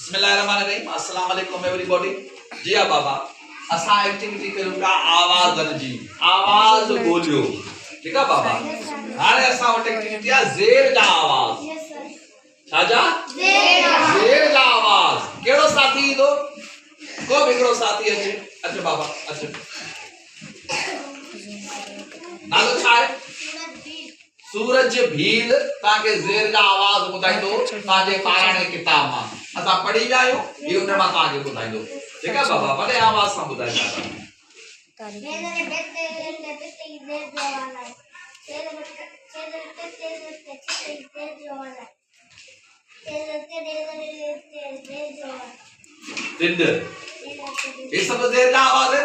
बिस्मिल्लाहिर्रहमानिर्रहीम अस्सलाम वालेकुम एवरीबॉडी। जी हाँ बाबा, असा एक्टिविटी करूंगा आवाज जी, आवाज बोलियो, ठीक है बाबा। हाणे असा वट एक्टिविटी है ज़ेर जा आवाज। छाजा ज़ेर जा आवाज। केड़ो साथी दो को बिगड़ो साथी अचे अचे बाबा अचे। नालो छा है? सूरज भील ताके ज़ेर जा आवाज बुधाइंदो ताजे पाराणे किताब मा असा पढ़ी जायो ये उन मा ताके बुधाइंदो, ठीक है बाबा। भले आवाज सा बुधाइंदा तिंड ये सब ज़ेर जा आवाज है।